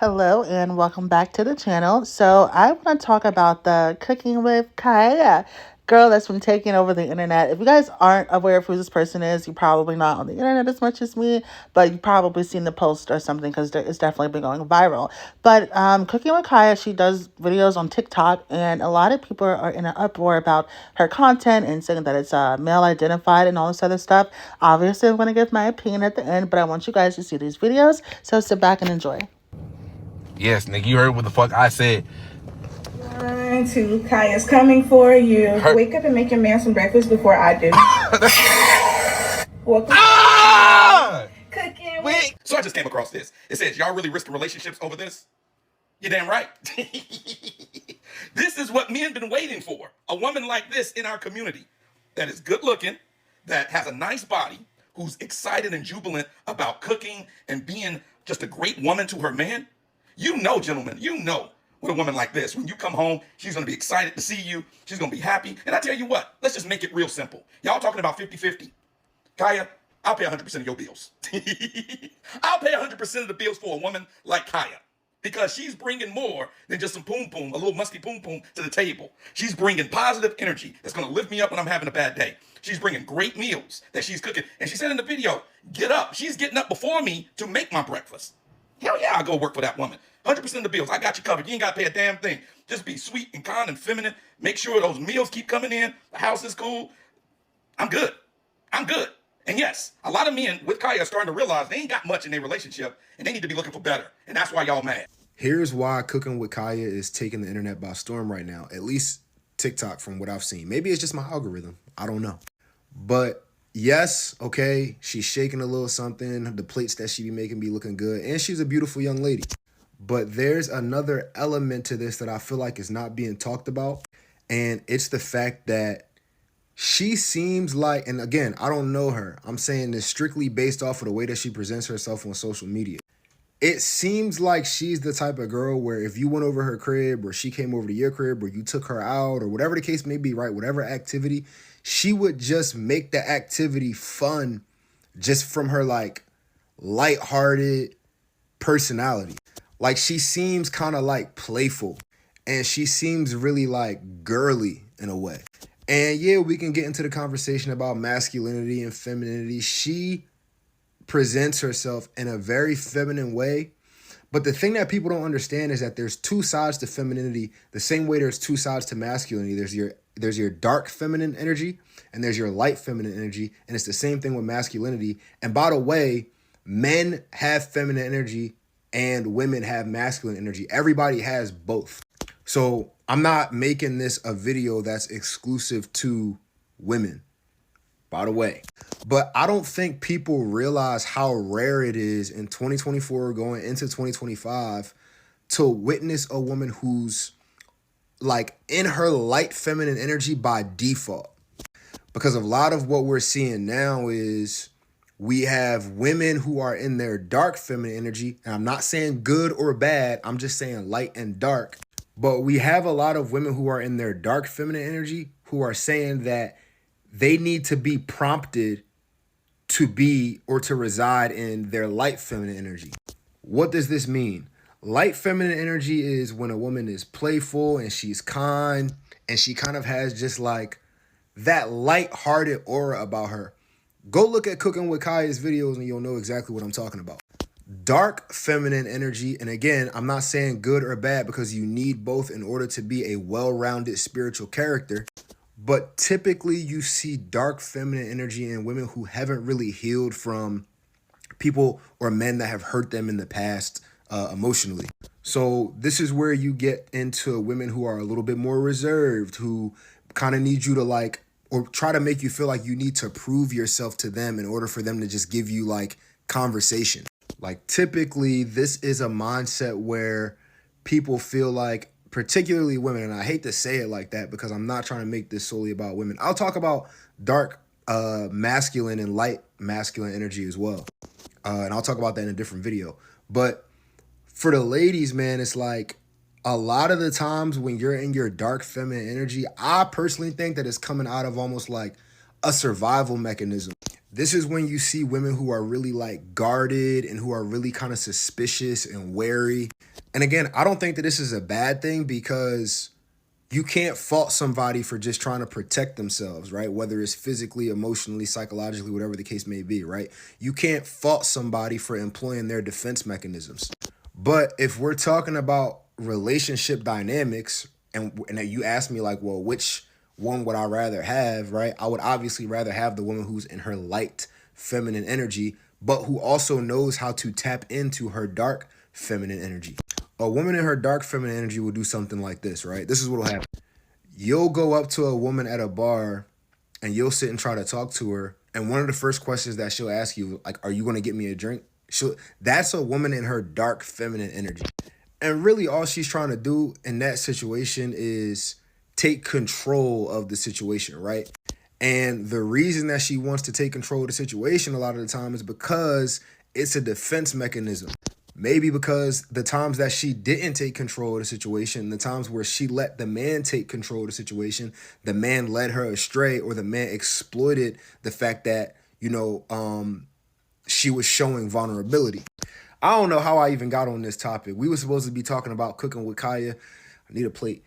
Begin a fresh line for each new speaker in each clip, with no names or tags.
Hello and welcome back to the channel. So I want to talk about the Cooking with Kaya girl that's been taking over the internet. If you guys aren't aware of who this person is, you're probably not on the internet as much as me, but you've probably seen the post or something because it's definitely been going viral. But Cooking with Kaya, she does videos on TikTok, and a lot of people are in an uproar about her content and saying that it's male identified and all this other stuff. Obviously, I'm going to give my opinion at the end, but I want you guys to see these videos, so sit back and enjoy.
Yes, nigga, you heard what the fuck I said.
1, 2, Kaya's coming for you. Wake up and make your man some breakfast before I do. Welcome Cooking with...
So I just came across this. It says, y'all really risking relationships over this? You're damn right. This is what men been waiting for. A woman like this in our community that is good looking, that has a nice body, who's excited and jubilant about cooking and being just a great woman to her man. You know, gentlemen, you know with a woman like this, when you come home, she's going to be excited to see you. She's going to be happy. And I tell you what, let's just make it real simple. Y'all talking about 50-50. Kaya, I'll pay 100% of your bills. I'll pay 100% of the bills for a woman like Kaya, because she's bringing more than just some poom poom, a little musky poom poom to the table. She's bringing positive energy that's going to lift me up when I'm having a bad day. She's bringing great meals that she's cooking. And she said in the video, get up. She's getting up before me to make my breakfast. Hell yeah, I'll go work for that woman. 100% of the bills, I got you covered. You ain't got to pay a damn thing. Just be sweet and kind and feminine. Make sure those meals keep coming in. The house is cool. I'm good. I'm good. And yes, a lot of men with Kaya are starting to realize they ain't got much in their relationship and they need to be looking for better. And that's why y'all mad.
Here's why Cooking with Kaya is taking the internet by storm right now. At least TikTok from what I've seen. Maybe it's just my algorithm. I don't know. But yes, okay, she's shaking a little something. The plates that she be making be looking good. And she's a beautiful young lady. But there's another element to this that I feel like is not being talked about. And it's the fact that she seems like, and again, I don't know her. I'm saying this strictly based off of the way that she presents herself on social media. It seems like she's the type of girl where if you went over her crib or she came over to your crib or you took her out or whatever the case may be, right, whatever activity, she would just make the activity fun just from her like lighthearted personality. Like she seems kind of like playful and she seems really like girly in a way. And yeah, we can get into the conversation about masculinity and femininity. She presents herself in a very feminine way. But the thing that people don't understand is that there's two sides to femininity, the same way there's two sides to masculinity. There's your dark feminine energy and there's your light feminine energy. And it's the same thing with masculinity. And by the way, men have feminine energy and women have masculine energy. Everybody has both. So I'm not making this a video that's exclusive to women, by the way. But I don't think people realize how rare it is in 2024 going into 2025 to witness a woman who's like in her light feminine energy by default. Because a lot of what we're seeing now is we have women who are in their dark feminine energy. And I'm not saying good or bad. I'm just saying light and dark. But we have a lot of women who are in their dark feminine energy who are saying that they need to be prompted to be or to reside in their light feminine energy. What does this mean? Light feminine energy is when a woman is playful and she's kind and she kind of has just like that light-hearted aura about her. Go look at Cooking with Kaya's videos and you'll know exactly what I'm talking about. Dark feminine energy, and again, I'm not saying good or bad because you need both in order to be a well-rounded spiritual character. But typically you see dark feminine energy in women who haven't really healed from people or men that have hurt them in the past emotionally. So this is where you get into women who are a little bit more reserved, who kind of need you to like, or try to make you feel like you need to prove yourself to them in order for them to just give you like conversation. Like typically this is a mindset where people feel like, particularly women, and I hate to say it like that because I'm not trying to make this solely about women. I'll talk about dark masculine and light masculine energy as well. And I'll talk about that in a different video. But for the ladies, man, it's like a lot of the times when you're in your dark feminine energy, I personally think that it's coming out of almost like a survival mechanism. This is when you see women who are really like guarded and who are really kind of suspicious and wary. And again, I don't think that this is a bad thing because you can't fault somebody for just trying to protect themselves, right? Whether it's physically, emotionally, psychologically, whatever the case may be, right? You can't fault somebody for employing their defense mechanisms. But if we're talking about relationship dynamics, and you ask me like, well, which one would I rather have, right? I would obviously rather have the woman who's in her light feminine energy, but who also knows how to tap into her dark feminine energy. A woman in her dark feminine energy will do something like this, right? This is what will happen. You'll go up to a woman at a bar and you'll sit and try to talk to her. And one of the first questions that she'll ask you, like, are you going to get me a drink? That's a woman in her dark feminine energy. And really all she's trying to do in that situation is take control of the situation, right? And the reason that she wants to take control of the situation a lot of the time is because it's a defense mechanism. Maybe because the times that she didn't take control of the situation, the times where she let the man take control of the situation, the man led her astray, or the man exploited the fact that, she was showing vulnerability. I don't know how I even got on this topic. We were supposed to be talking about cooking with Kaya. I need a plate.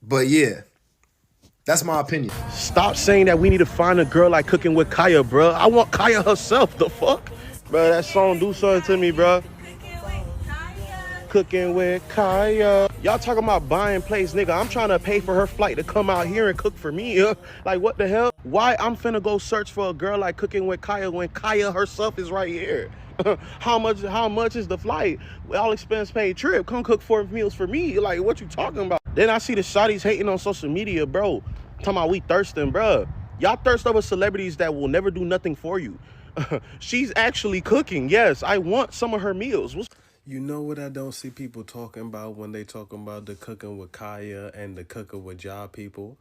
But yeah, that's my opinion.
Stop saying that we need to find a girl like Cooking with Kaya, bro. I want Kaya herself. The fuck? Bro, that song do something to me, bro. Cooking with Kaya. Y'all talking about buying plates, nigga. I'm trying to pay for her flight to come out here and cook for me. Like, what the hell? Why I'm finna go search for a girl like Cooking with Kaya when Kaya herself is right here? How much is the flight? All expense paid trip. Come cook 4 meals for me. Like, what you talking about? Then I see the shawties hating on social media, bro. Talking about we thirsting, bro. Y'all thirst over celebrities that will never do nothing for you. She's actually cooking. Yes, I want some of her meals.
You know what I don't see people talking about when they talking about the Cooking with Kaya and the Cooking with Job people?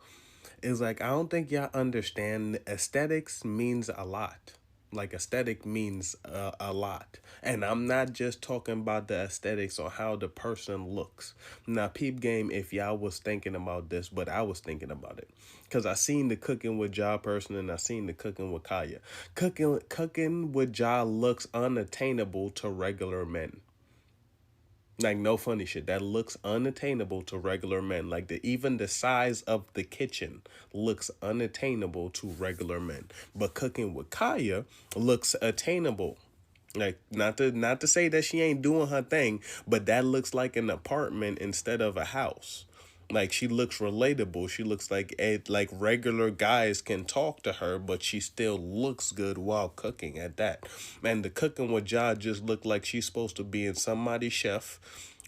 Is like, I don't think y'all understand aesthetics means a lot. Like, aesthetic means a lot. And I'm not just talking about the aesthetics or how the person looks. Now, peep game, if y'all was thinking about this, but I was thinking about it. Because I seen the Cooking with Job person and I seen the Cooking with Kaya. Cooking with Job looks unattainable to regular men. Like, no funny shit. That looks unattainable to regular men. Like, even the size of the kitchen looks unattainable to regular men. But Cooking with Kaya looks attainable. Like, not to say that she ain't doing her thing, but that looks like an apartment instead of a house. Like, she looks relatable. She looks like regular guys can talk to her, but she still looks good while cooking at that. And the Cooking with Ja just look like she's supposed to be in somebody's chef,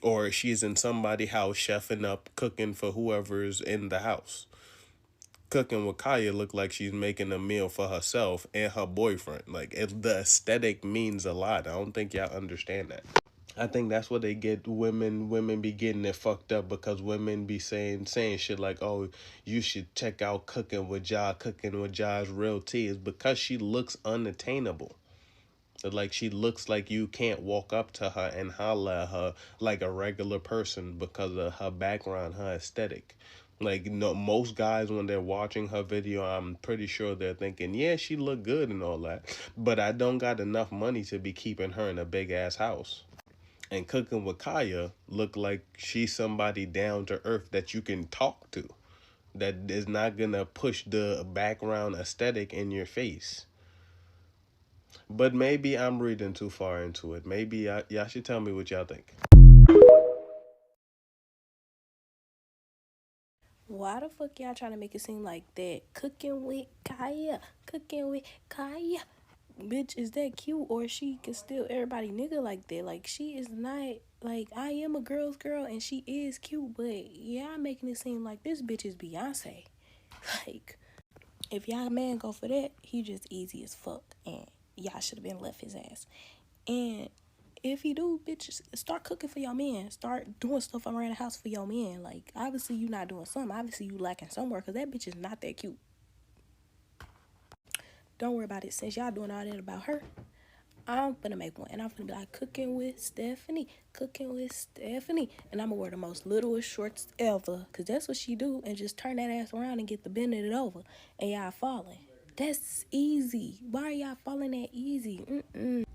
or she's in somebody's house chefing up, cooking for whoever's in the house. Cooking with Kaya look like she's making a meal for herself and her boyfriend. Like, the aesthetic means a lot. I don't think y'all understand that. I think that's what they get. Women be getting it fucked up because women be saying shit like, oh, you should check out Cooking with Ja. Cooking with Ja's real tea is because she looks unattainable. Like, she looks like you can't walk up to her and holler at her like a regular person because of her background, her aesthetic. Like, no, most guys, when they're watching her video, I'm pretty sure they're thinking, yeah, she look good and all that, but I don't got enough money to be keeping her in a big ass house. And Cooking with Kaya look like she's somebody down to earth that you can talk to, that is not gonna push the background aesthetic in your face. But maybe I'm reading too far into it. Maybe y'all should tell me what y'all think.
Why the fuck y'all trying to make it seem like that? Cooking with Kaya. Cooking with Kaya. Bitch, is that cute? Or she can still everybody nigga like that? Like, she is not, like, I am a girl's girl and she is cute, but y'all making it seem like this bitch is Beyonce. Like, if y'all man go for that, he just easy as fuck. And y'all should have been left his ass. And if you do, bitch, start cooking for your man. Start doing stuff around the house for your man. Like, obviously you not doing something. Obviously you lacking somewhere because that bitch is not that cute. Don't worry about it. Since y'all doing all that about her, I'm gonna make one. And I'm gonna be like, Cooking with Stephanie. Cooking with Stephanie. And I'm gonna wear the most littlest shorts ever. Because that's what she do. And just turn that ass around and get the bend it over. And y'all falling. That's easy. Why are y'all falling that easy?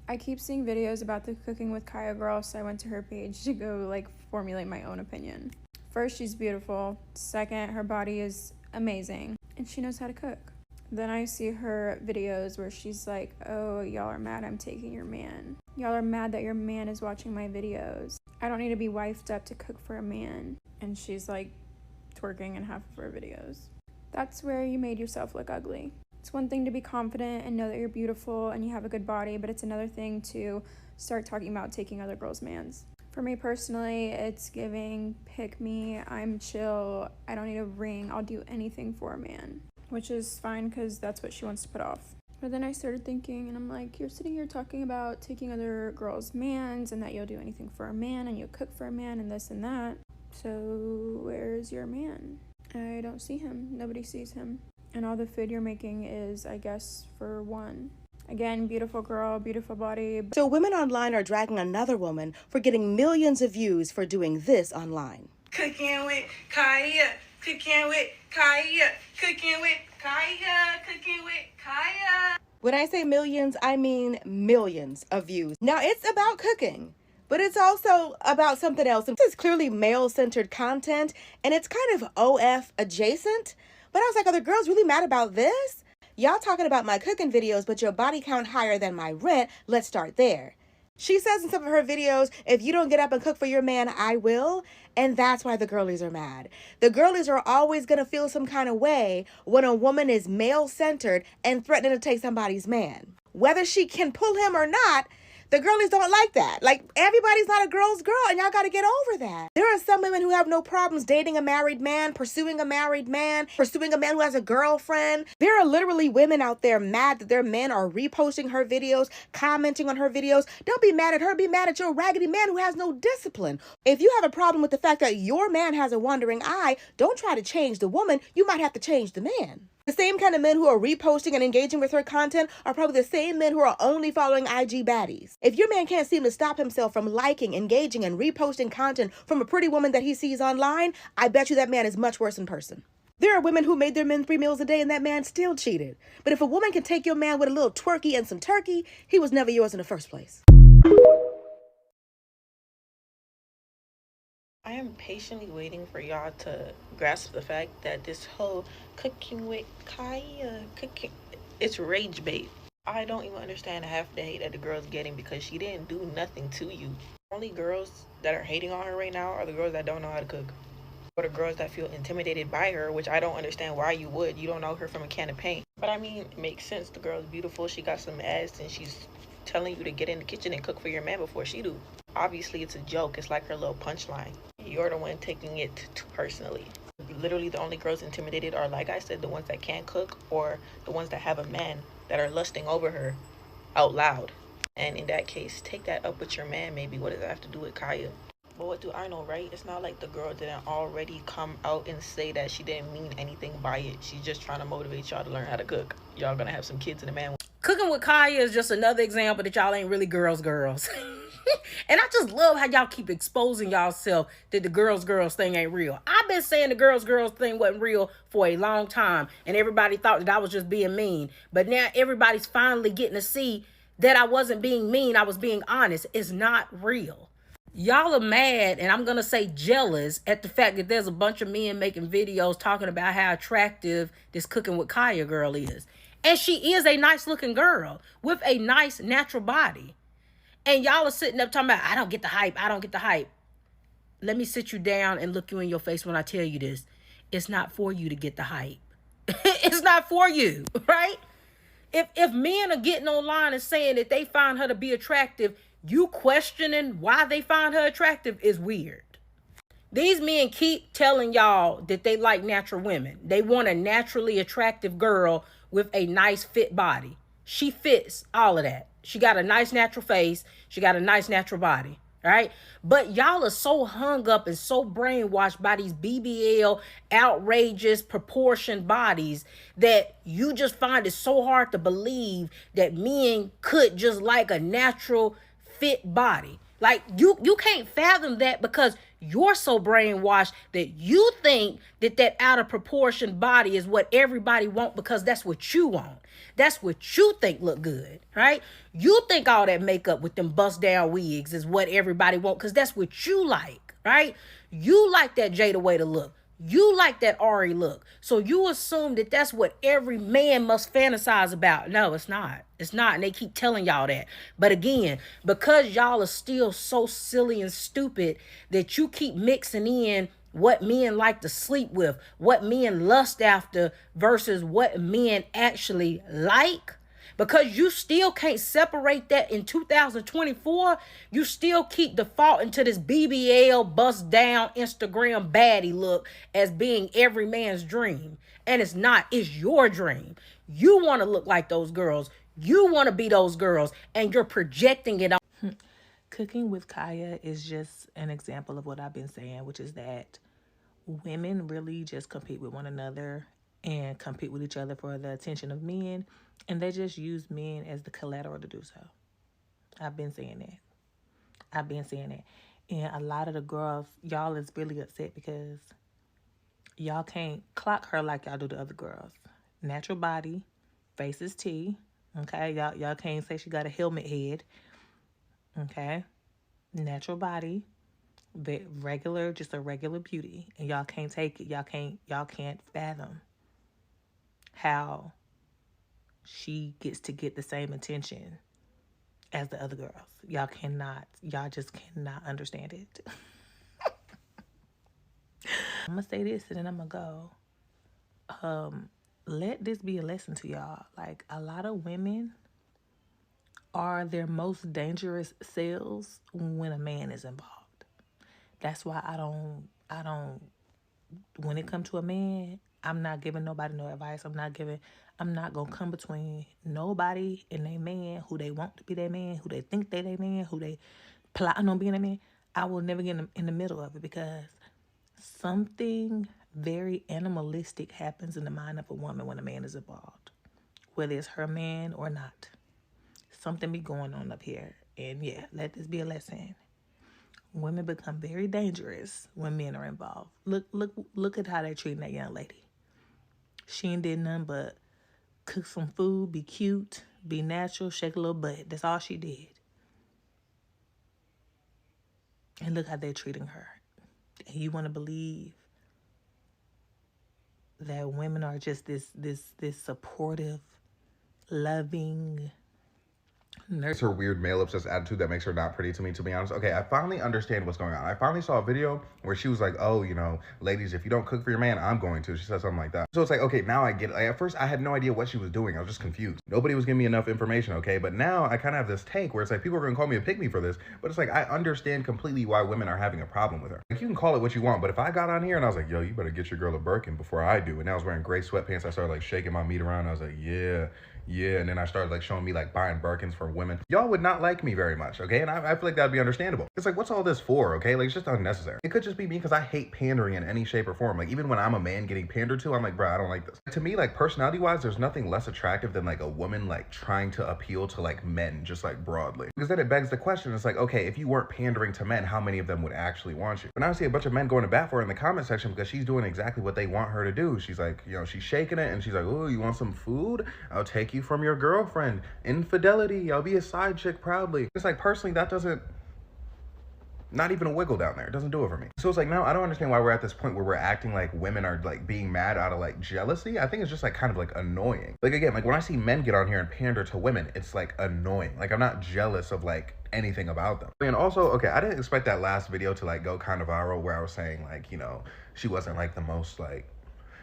I keep seeing videos about the Cooking with Kaya girl, so I went to her page to go like formulate my own opinion. First, she's beautiful. Second, her body is amazing and she knows how to cook. Then I see her videos where she's like, oh, y'all are mad I'm taking your man. Y'all are mad that your man is watching my videos. I don't need to be wifed up to cook for a man. And she's like twerking in half of her videos. That's where you made yourself look ugly. It's one thing to be confident and know that you're beautiful and you have a good body, but it's another thing to start talking about taking other girls' mans. For me personally, it's giving pick me, I'm chill, I don't need a ring, I'll do anything for a man. Which is fine because that's what she wants to put off. But then I started thinking, and I'm like, you're sitting here talking about taking other girls' mans and that you'll do anything for a man and you'll cook for a man and this and that. So where's your man? I don't see him. Nobody sees him. And all the food you're making is, I guess, for one. Again, beautiful girl, beautiful body.
So women online are dragging another woman for getting millions of views for doing this online.
Cooking with Kaya, cooking with Kaya, cooking with Kaya, cooking with Kaya.
When I say millions, I mean millions of views. Now, it's about cooking, but it's also about something else. This is clearly male-centered content, and it's kind of OF adjacent. But I was like, are the girls really mad about this? Y'all talking about my cooking videos, but your body count higher than my rent. Let's start there. She says in some of her videos, if you don't get up and cook for your man, I will. And that's why the girlies are mad. The girlies are always going to feel some kind of way when a woman is male-centered and threatening to take somebody's man. Whether she can pull him or not, the girlies don't like that. Like, everybody's not a girl's girl, and y'all got to get over that. There are some women who have no problems dating a married man, pursuing a man who has a girlfriend. There are literally women out there mad that their men are reposting her videos, commenting on her videos. Don't be mad at her. Be mad at your raggedy man who has no discipline. If you have a problem with the fact that your man has a wandering eye, don't try to change the woman. You might have to change the man. The same kind of men who are reposting and engaging with her content are probably the same men who are only following IG baddies. If your man can't seem to stop himself from liking, engaging, and reposting content from a pretty woman that he sees online, I bet you that man is much worse in person. There are women who made their men 3 meals a day and that man still cheated. But if a woman can take your man with a little twerky and some turkey, he was never yours in the first place.
I am patiently waiting for y'all to grasp the fact that this whole cooking with Kaya, it's rage bait. I don't even understand half the hate that the girl's getting because she didn't do nothing to you. Only girls that are hating on her right now are the girls that don't know how to cook. Or the girls that feel intimidated by her, which I don't understand why you would. You don't know her from a can of paint. But I mean, it makes sense. The girl's beautiful. She got some ass and she's telling you to get in the kitchen and cook for your man before she do. Obviously, it's a joke. It's like her little punchline. You're the one taking it too personally. Literally, the only girls intimidated are, like I said, the ones that can't cook or the ones that have a man that are lusting over her out loud. And in that case, take that up with your man, maybe. What does that have to do with Kaya? But what do I know, right? It's not like the girl didn't already come out and say that she didn't mean anything by it. She's just trying to motivate y'all to learn how to cook. Y'all gonna have some kids and a man.
Cooking with Kaya is just another example that y'all ain't really girls. And I just love how y'all keep exposing y'allself that the girls thing ain't real. I've been saying the girls thing wasn't real for a long time, and everybody thought that I was just being mean. But now everybody's finally getting to see that I wasn't being mean. I was being honest. It's not real. Y'all are mad, and I'm going to say jealous, at the fact that there's a bunch of men making videos talking about how attractive this Cooking with Kaya girl is. And she is a nice looking girl with a nice natural body. And y'all are sitting up talking about, I don't get the hype. I don't get the hype. Let me sit you down and look you in your face when I tell you this. It's not for you to get the hype. It's not for you, right? If men are getting online and saying that they find her to be attractive, you questioning why they find her attractive is weird. These men keep telling y'all that they like natural women. They want a naturally attractive girl with a nice fit body. She fits all of that. She got a nice natural face. She got a nice natural body. Right? But y'all are so hung up and so brainwashed by these BBL outrageous proportioned bodies that you just find it so hard to believe that men could just like a natural fit body. Like you can't fathom that because You're so brainwashed that you think that that out of proportion body is what everybody want because that's what you want. That's what you think look good, right? You think all that makeup with them bust down wigs is what everybody want because that's what you like, right? You like that Jada way to look. You like that Ari look. So you assume that that's what every man must fantasize about. No, it's not. It's not. And they keep telling y'all that. But again, because y'all are still so silly and stupid that you keep mixing in what men like to sleep with, what men lust after versus what men actually like. Because you still can't separate that in 2024, you still keep defaulting to this BBL bust down Instagram baddie look as being every man's dream. And it's not, it's your dream. You want to look like those girls. You want to be those girls, and you're projecting it on.
Cooking with Kaya is just an example of what I've been saying, which is that women really just compete with one another and compete with each other for the attention of men, and they just use men as the collateral to do so. I've been saying that. And a lot of the girls, y'all is really upset because y'all can't clock her like y'all do the other girls. Natural body, face is T, okay? Y'all can't say she got a helmet head, okay? Natural body, but regular, just a regular beauty, and y'all can't take it. Y'all can't fathom how she gets to get the same attention as the other girls. Y'all just cannot understand it. I'm gonna say this and then I'm gonna go. Let this be a lesson to y'all. Like, a lot of women are their most dangerous selves when a man is involved. That's why I don't, when it comes to a man, I'm not giving nobody no advice. I'm not gonna come between nobody and their man, who they want to be their man, who they think they their man, who they plotting on being a man. I will never get in the middle of it because something very animalistic happens in the mind of a woman when a man is involved, whether it's her man or not. Something be going on up here. And yeah, let this be a lesson. Women become very dangerous when men are involved. Look at how they're treating that young lady. She ain't did nothing but cook some food, be cute, be natural, shake a little butt. That's all she did. And look how they're treating her. And you want to believe that women are just this supportive, loving,
It's her weird male obsessed attitude that makes her not pretty to me, to be honest. Okay, I finally understand what's going on. I finally saw a video where she was like, oh, you know, ladies, if you don't cook for your man, I'm going to. She said something like that. So it's like, okay, now I get it. Like, at first, I had no idea what she was doing. I was just confused. Nobody was giving me enough information, okay? But now I kind of have this take where it's like, people are going to call me a pick me for this. But it's like, I understand completely why women are having a problem with her. Like, you can call it what you want, but if I got on here and I was like, yo, you better get your girl a Birkin before I do. And I was wearing gray sweatpants. I started like shaking my meat around. I was like, yeah. And then I started like showing me like buying Birkins for women. Y'all would not like me very much, okay? And I feel like that'd be understandable. It's like, what's all this for, okay? Like, it's just unnecessary. It could just be me because I hate pandering in any shape or form. Like, even when I'm a man getting pandered to, I'm like, bro, I don't like this. To me, like, personality-wise, there's nothing less attractive than like a woman like trying to appeal to like men, just like broadly. Because then it begs the question, it's like, okay, if you weren't pandering to men, how many of them would actually want you? But now I see a bunch of men going to bat for her in the comment section because she's doing exactly what they want her to do. She's like, you know, she's shaking it and she's like, oh, you want some food? I'll take you from your girlfriend. Infidelity, I'll be a side chick proudly. It's like, personally, that doesn't, not even a wiggle down there. It doesn't do it for me. So it's like, now I don't understand why we're at this point where we're acting like women are like being mad out of like jealousy. I think it's just like kind of like annoying. Like, again, like when I see men get on here and pander to women, it's like annoying. Like, I'm not jealous of like anything about them. And also, okay, I didn't expect that last video to like go kind of viral where I was saying like, you know, she wasn't like the most like,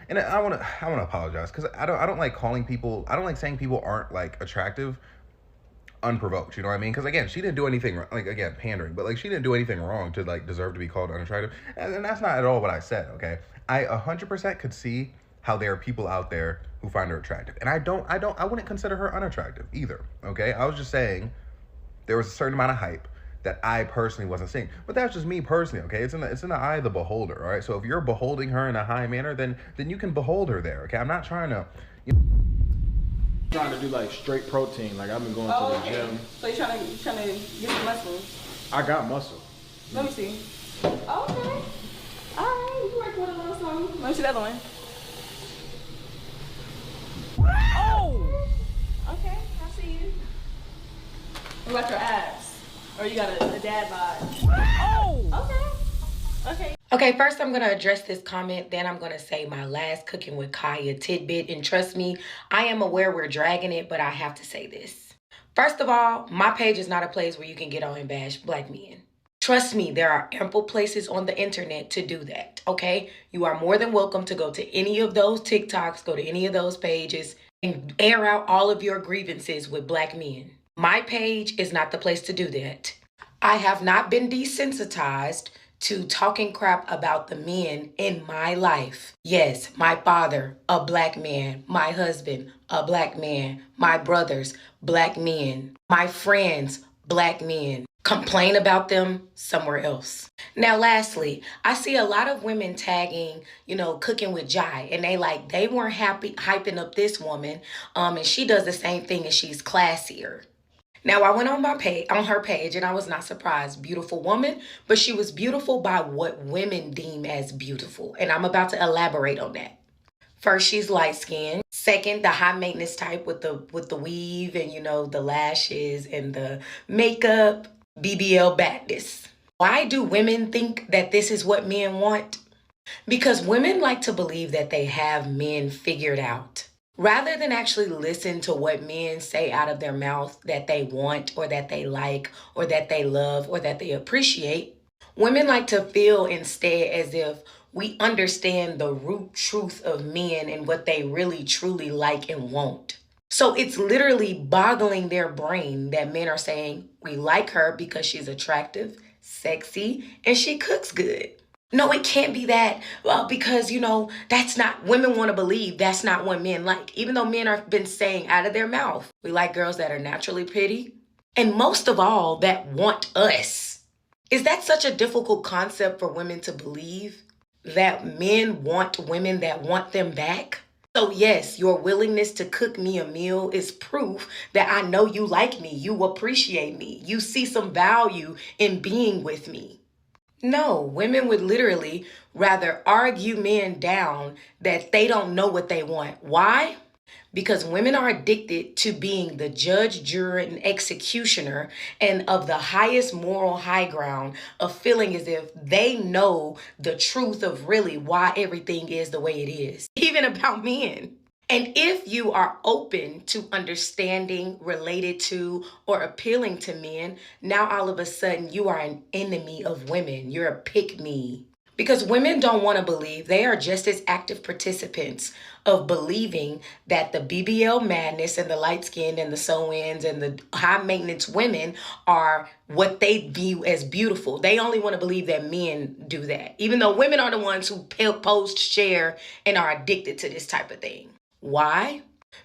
and I want to apologize because I don't like calling people, I don't like saying people aren't like attractive unprovoked, you know what I mean? Because again, she didn't do anything, like, again, pandering, but like she didn't do anything wrong to like deserve to be called unattractive. And that's not at all what I said, okay? I 100% could see how there are people out there who find her attractive. And I wouldn't consider her unattractive either, okay? I was just saying there was a certain amount of hype that I personally wasn't seeing. But that's just me personally, okay? It's in the eye of the beholder, all right? So if you're beholding her in a high manner, then you can behold her there, okay? I'm not trying to,
trying to do like straight protein. Like, I've been going to the gym.
So you're trying to get some muscles?
I got muscle.
Let me see.
Okay. Alright, you record a little something. Let me see the other one. Oh! Okay, I see you. What about your abs? Or you got a dad vibe? Oh! Okay.
Okay, first I'm going to address this comment, then I'm going to say my last Cooking with Kaya tidbit. And trust me, I am aware we're dragging it, but I have to say this. First of all, my page is not a place where you can get on and bash black men. Trust me, there are ample places on the internet to do that, okay? You are more than welcome to go to any of those TikToks, go to any of those pages, and air out all of your grievances with black men. My page is not the place to do that. I have not been desensitized to talking crap about the men in my life. Yes, my father, a black man. My husband, a black man. My brothers, black men. My friends, black men. Complain about them somewhere else. Now, lastly, I see a lot of women tagging, Cooking with Jai, and they weren't happy hyping up this woman, and she does the same thing and she's classier. Now, I went on her page, and I was not surprised. Beautiful woman, but she was beautiful by what women deem as beautiful. And I'm about to elaborate on that. First, she's light-skinned. Second, the high maintenance type with the weave and, the lashes and the makeup, BBL badness. Why do women think that this is what men want? Because women like to believe that they have men figured out. Rather than actually listen to what men say out of their mouth that they want or that they like or that they love or that they appreciate, women like to feel instead as if we understand the root truth of men and what they really truly like and want. So it's literally boggling their brain that men are saying, we like her because she's attractive, sexy, and she cooks good. No, it can't be that because, that's not, women want to believe that's not what men like. Even though men have been saying out of their mouth, we like girls that are naturally pretty. And most of all, that want us. Is that such a difficult concept for women to believe? That men want women that want them back? So yes, your willingness to cook me a meal is proof that I know you like me, you appreciate me, you see some value in being with me. No, women would literally rather argue men down that they don't know what they want. Why? Because women are addicted to being the judge, juror, and executioner and of the highest moral high ground of feeling as if they know the truth of really why everything is the way it is, even about men. And if you are open to understanding, related to, or appealing to men, now all of a sudden you are an enemy of women. You're a pick-me. Because women don't want to believe they are just as active participants of believing that the BBL madness and the light skin and the sew-ins and the high maintenance women are what they view as beautiful. They only want to believe that men do that, even though women are the ones who post, share, and are addicted to this type of thing. Why?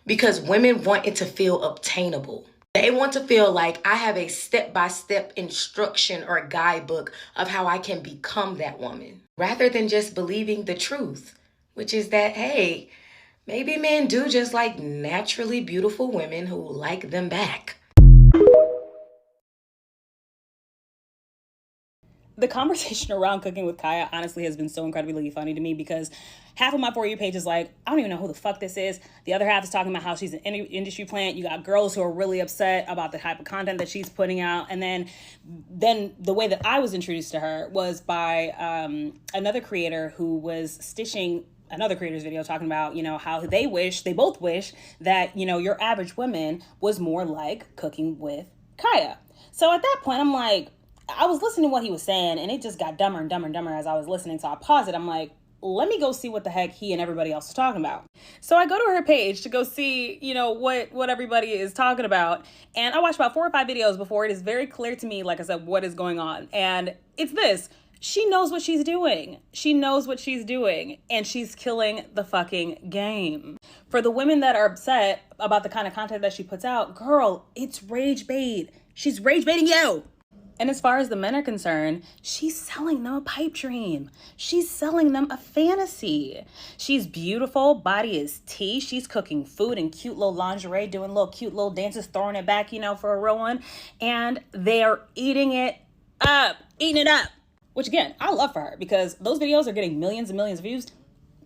Because women want it to feel obtainable. They want to feel like I have a step-by-step instruction or guidebook of how I can become that woman, rather than just believing the truth, which is that, hey, maybe men do just like naturally beautiful women who like them back.
The conversation around Cooking with Kaya honestly has been so incredibly funny to me because half of my For You page is like, I don't even know who the fuck this is. The other half is talking about how she's an industry plant. You got girls who are really upset about the type of content that she's putting out. And then the way that I was introduced to her was by another creator who was stitching another creator's video talking about, how they both wish that, your average woman was more like Cooking with Kaya. So at that point, I'm like, I was listening to what he was saying, and it just got dumber and dumber and dumber as I was listening. So I paused it. I'm like, let me go see what the heck he and everybody else is talking about. So I go to her page to go see, what everybody is talking about. And I watched about 4 or 5 videos before it is very clear to me, like I said, what is going on. And it's this. She knows what she's doing. She knows what she's doing, and she's killing the fucking game. For the women that are upset about the kind of content that she puts out, girl, it's rage bait. She's rage baiting you. And as far as the men are concerned, she's selling them a pipe dream. She's selling them a fantasy. She's beautiful, body is tea. She's cooking food in cute little lingerie, doing little cute little dances, throwing it back, for a real one. And they're eating it up, eating it up. which again, I love for her because those videos are getting millions and millions of views.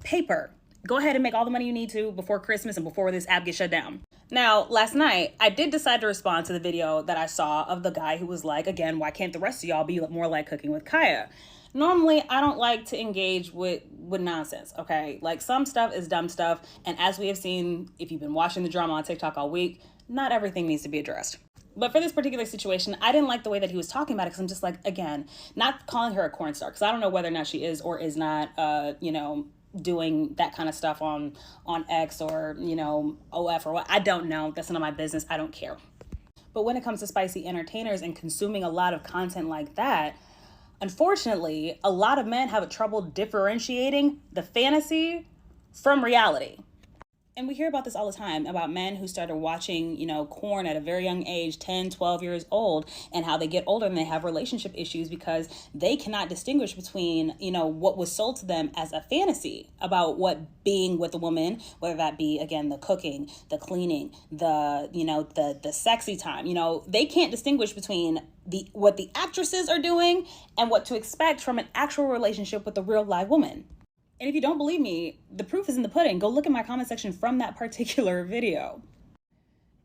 Paper. Go ahead and make all the money you need to before Christmas and before this app gets shut down. Now, last night, I did decide to respond to the video that I saw of the guy who was like, again, why can't the rest of y'all be more like Cooking with Kaya? Normally, I don't like to engage with nonsense, okay? Like, some stuff is dumb stuff, and as we have seen, if you've been watching the drama on TikTok all week, not everything needs to be addressed. But for this particular situation, I didn't like the way that he was talking about it because I'm just like, again, not calling her a corn star, because I don't know whether or not she is or is not, doing that kind of stuff on X or, OF or what. I don't know. That's none of my business. I don't care. But when it comes to spicy entertainers and consuming a lot of content like that, unfortunately, a lot of men have trouble differentiating the fantasy from reality. And we hear about this all the time about men who started watching, porn at a very young age, 10, 12 years old, and how they get older and they have relationship issues because they cannot distinguish between, what was sold to them as a fantasy about what being with a woman, whether that be, again, the cooking, the cleaning, the sexy time, they can't distinguish between what the actresses are doing and what to expect from an actual relationship with a real live woman. And if you don't believe me, the proof is in the pudding. Go look at my comment section from that particular video.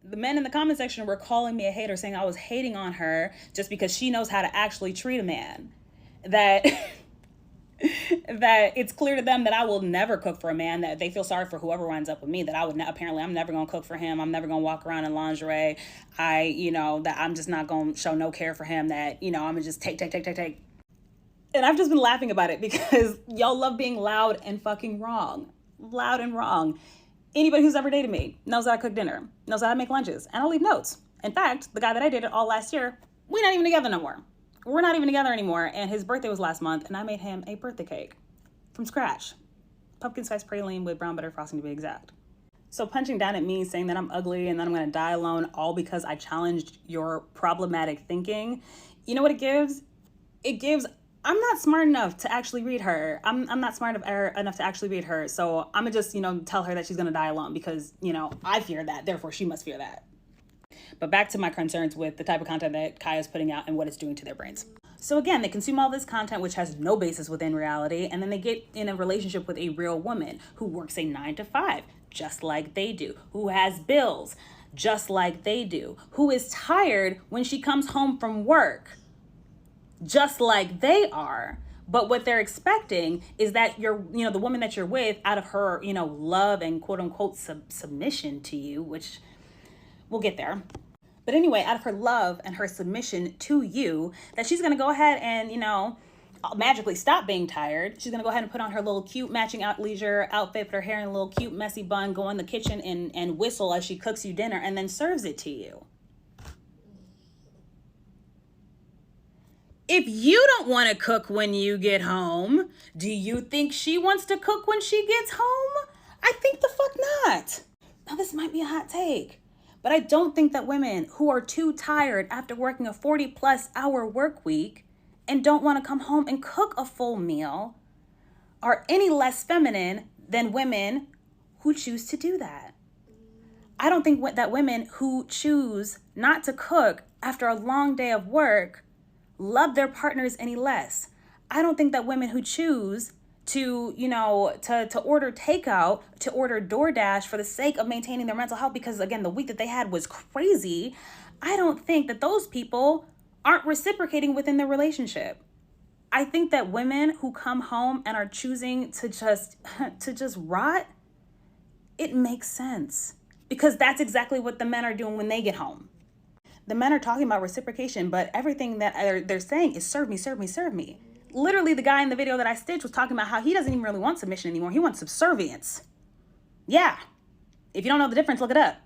The men in the comment section were calling me a hater, saying I was hating on her just because she knows how to actually treat a man. That it's clear to them that I will never cook for a man, that they feel sorry for whoever winds up with me, that apparently I'm never going to cook for him. I'm never going to walk around in lingerie. That I'm just not going to show no care for him, that, I'm going to just take. And I've just been laughing about it because y'all love being loud and fucking wrong. Loud and wrong. Anybody who's ever dated me knows that I cook dinner, knows that I make lunches, and I'll leave notes. In fact, the guy that I dated all last year, we're not even together no more. We're not even together anymore, and his birthday was last month, and I made him a birthday cake from scratch. Pumpkin spice praline with brown butter frosting to be exact. So punching down at me, saying that I'm ugly and that I'm going to die alone, all because I challenged your problematic thinking, you know what it gives? It gives... I'm not smart enough to actually read her. I'm not smart enough to actually read her. So I'm gonna just, tell her that she's gonna die alone because, I fear that. Therefore, she must fear that. But back to my concerns with the type of content that Kaya's putting out and what it's doing to their brains. So again, they consume all this content which has no basis within reality, and then they get in a relationship with a real woman who works a 9 to 5, just like they do, who has bills, just like they do, who is tired when she comes home from work, just like they are. But what they're expecting is that you're, the woman that you're with, out of her, love and quote unquote submission to you, which we'll get there. But anyway, out of her love and her submission to you, that she's going to go ahead and, magically stop being tired. She's going to go ahead and put on her little cute matching athleisure outfit, put her hair in a little cute messy bun, go in the kitchen and whistle as she cooks you dinner and then serves it to you. If you don't want to cook when you get home, do you think she wants to cook when she gets home? I think the fuck not. Now, this might be a hot take, but I don't think that women who are too tired after working a 40+ hour work week and don't want to come home and cook a full meal are any less feminine than women who choose to do that. I don't think that women who choose not to cook after a long day of work love their partners any less. I don't think that women who choose to, to order takeout, to order DoorDash for the sake of maintaining their mental health, because again, the week that they had was crazy. I don't think that those people aren't reciprocating within their relationship. I think that women who come home and are choosing to just rot, it makes sense, because that's exactly what the men are doing when they get home. The men are talking about reciprocation, but everything that they're saying is serve me, serve me, serve me. Literally, the guy in the video that I stitched was talking about how he doesn't even really want submission anymore. He wants subservience. Yeah. If you don't know the difference, look it up.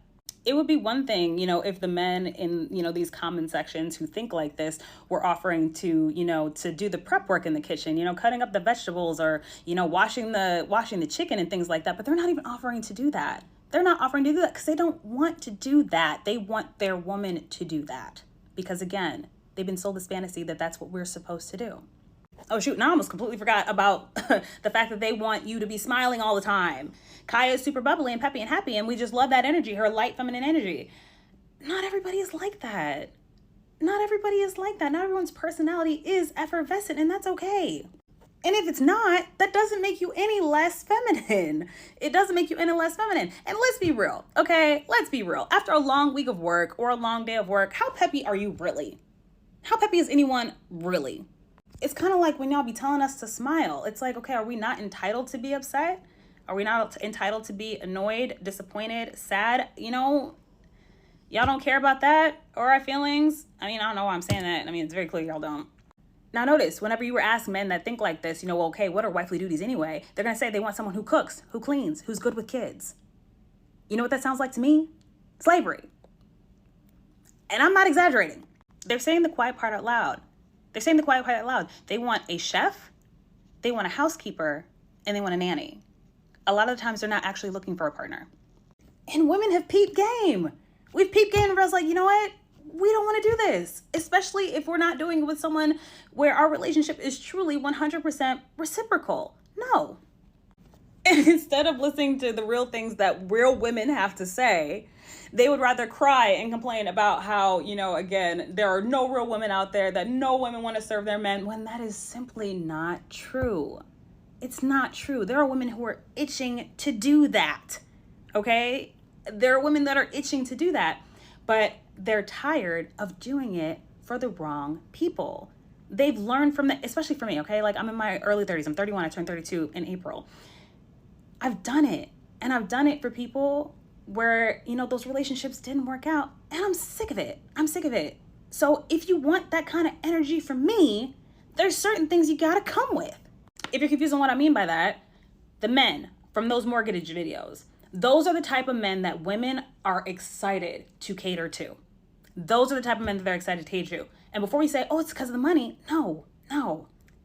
It would be one thing, if the men in, these comment sections who think like this were offering to, to do the prep work in the kitchen, cutting up the vegetables or, washing the chicken and things like that. But they're not even offering to do that. They're not offering to do that because they don't want to do that. They want their woman to do that. Because again, they've been sold this fantasy that that's what we're supposed to do. Oh shoot, now I almost completely forgot about the fact that they want you to be smiling all the time. Kaya is super bubbly and peppy and happy, and we just love that energy, her light feminine energy. Not everybody is like that. not everybody is like that. Not everyone's personality is effervescent, and that's okay. And if it's not, that doesn't make you any less feminine. It doesn't make you any less feminine. And let's be real, okay? Let's be real. After a long week of work or a long day of work, how peppy are you really? How peppy is anyone really? It's kind of like when y'all be telling us to smile. It's like, okay, are we not entitled to be upset? Are we not entitled to be annoyed, disappointed, sad? You know, y'all don't care about that or our feelings? I mean, I don't know why I'm saying that. I mean, it's very clear y'all don't. Now notice, whenever you were asked men that think like this, you know, well, okay, what are wifely duties anyway? They're going to say they want someone who cooks, who cleans, who's good with kids. You know what that sounds like to me? Slavery. And I'm not exaggerating. They're saying the quiet part out loud. They're saying the quiet part out loud. They want a chef, they want a housekeeper, and they want a nanny. A lot of the times they're not actually looking for a partner. And women have peeped game. We've peeped game and I was like, you know what? We don't want to do this, especially if we're not doing it with someone where our relationship is truly 100% reciprocal. No. And instead of listening to the real things that real women have to say, they would rather cry and complain about how, you know, again, there are no real women out there, that no women want to serve their men, when that is simply not true. It's not true. There are women who are itching to do that, okay? There are women that are itching to do that, but they're tired of doing it for the wrong people. They've learned from that, especially for me, okay? Like, I'm in my early 30s. I'm 31. I turned 32 in April. I've done it. And I've done it for people where, you know, those relationships didn't work out. And I'm sick of it. I'm sick of it. So if you want that kind of energy from me, there's certain things you gotta come with. If you're confused on what I mean by that, the men from those mortgage videos, those are the type of men that women are excited to cater to. Those are the type of men that they're excited to cater to. And before we say, oh, it's because of the money, no.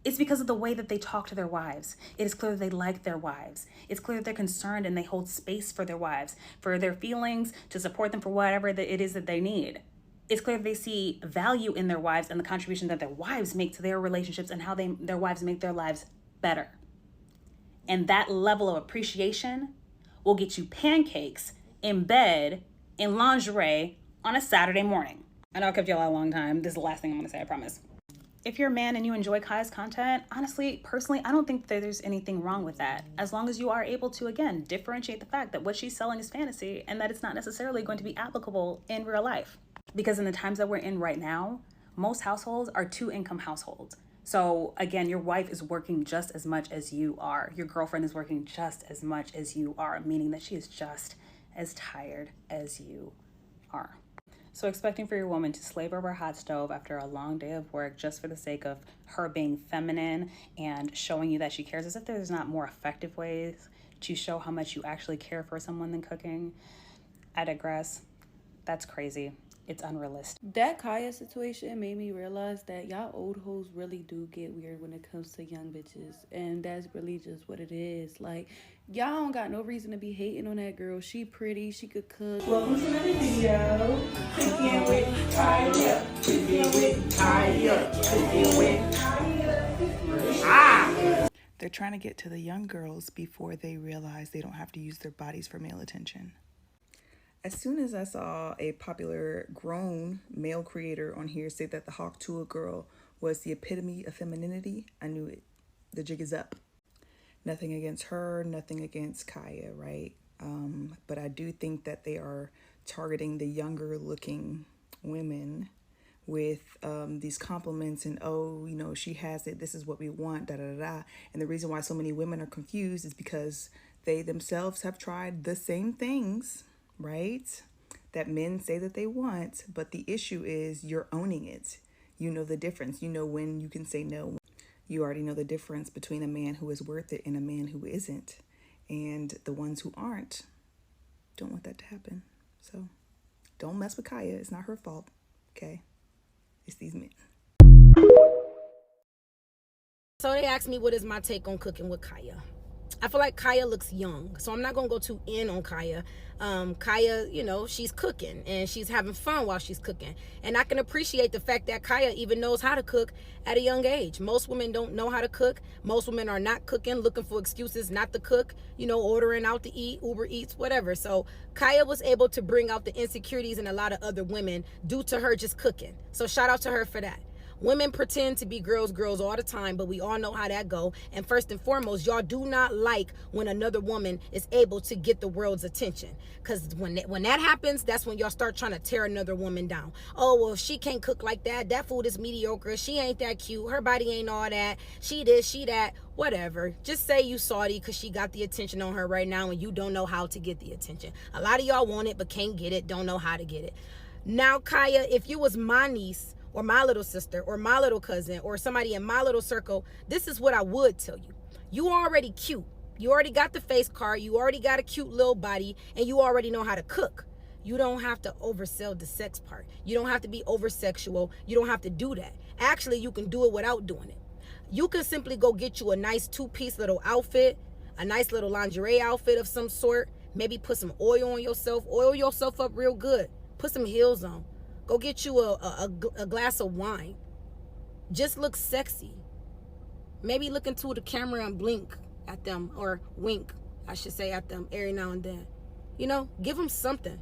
It's because of the way that they talk to their wives. It is clear that they like their wives. It's clear that they're concerned and they hold space for their wives, for their feelings, to support them for whatever it is that they need. It's clear that they see value in their wives and the contribution that their wives make to their relationships and how their wives make their lives better. And that level of appreciation will get you pancakes in bed in lingerie on a Saturday morning. I know I kept y'all a long time. This is the last thing I'm gonna say, I promise. If you're a man and you enjoy Kaya's content, honestly, personally, I don't think that there's anything wrong with that. As long as you are able to, again, differentiate the fact that what she's selling is fantasy and that it's not necessarily going to be applicable in real life. Because in the times that we're in right now, most households are two-income households. So again, your wife is working just as much as you are. Your girlfriend is working just as much as you are, meaning that she is just as tired as you are. So expecting for your woman to slave over a hot stove after a long day of work just for the sake of her being feminine and showing you that she cares, as if there's not more effective ways to show how much you actually care for someone than cooking. I digress. That's crazy. It's unrealistic.
That Kaya situation made me realize that y'all old hoes really do get weird when it comes to young bitches. And that's really just what it is. Like, y'all don't got no reason to be hating on that girl. She pretty, she could cook.
Welcome to another video. Cooking with Kaya. Cooking with Kaya. Cooking with Kaya.
They're trying to get to the young girls before they realize they don't have to use their bodies for male attention. As soon as I saw a popular grown male creator on here say that the Hawk Tuah girl was the epitome of femininity, I knew it. The jig is up. Nothing against her, nothing against Kaya, right? But I do think that they are targeting the younger looking women with these compliments and, oh, you know, she has it, this is what we want, da da da. And the reason why so many women are confused is because they themselves have tried the same things, right, that men say that they want, but the issue is you're owning it. You know the difference. You know when you can say no. You already know the difference between a man who is worth it and a man who isn't. And the ones who aren't don't want that to happen. So don't mess with Kaya. It's not her fault, okay? It's these men.
So they asked me, what is my take on cooking with Kaya? I feel like Kaya looks young, so I'm not gonna go too in on Kaya. Kaya, she's cooking and she's having fun while she's cooking, and I can appreciate the fact that Kaya even knows how to cook at a young age. Most women don't know how to cook. Most women are not cooking, looking for excuses not to cook. Ordering out to eat, Uber Eats, whatever. So Kaya was able to bring out the insecurities in a lot of other women due to her just cooking. So shout out to her for that. Women pretend to be girls all the time, but we all know how that go. And first and foremost, y'all do not like when another woman is able to get the world's attention. Because when that happens, that's when y'all start trying to tear another woman down. Oh, well, she can't cook like that. That food is mediocre. She ain't that cute. Her body ain't all that. She this, she that. Whatever. Just say you salty because she got the attention on her right now and you don't know how to get the attention. A lot of y'all want it but can't get it, don't know how to get it. Now, Kaya, if you was my niece, or my little sister, or my little cousin, or somebody in my little circle, this is what I would tell you. You already cute. You already got the face card. You already got a cute little body, and you already know how to cook. You don't have to oversell the sex part. You don't have to be over-sexual. You don't have to do that. Actually, you can do it without doing it. You can simply go get you a nice two-piece little outfit, a nice little lingerie outfit of some sort. Maybe put some oil on yourself. Oil yourself up real good. Put some heels on. Go get you a glass of wine. Just look sexy. Maybe look into the camera and blink at them, or wink, I should say, at them every now and then. Give them something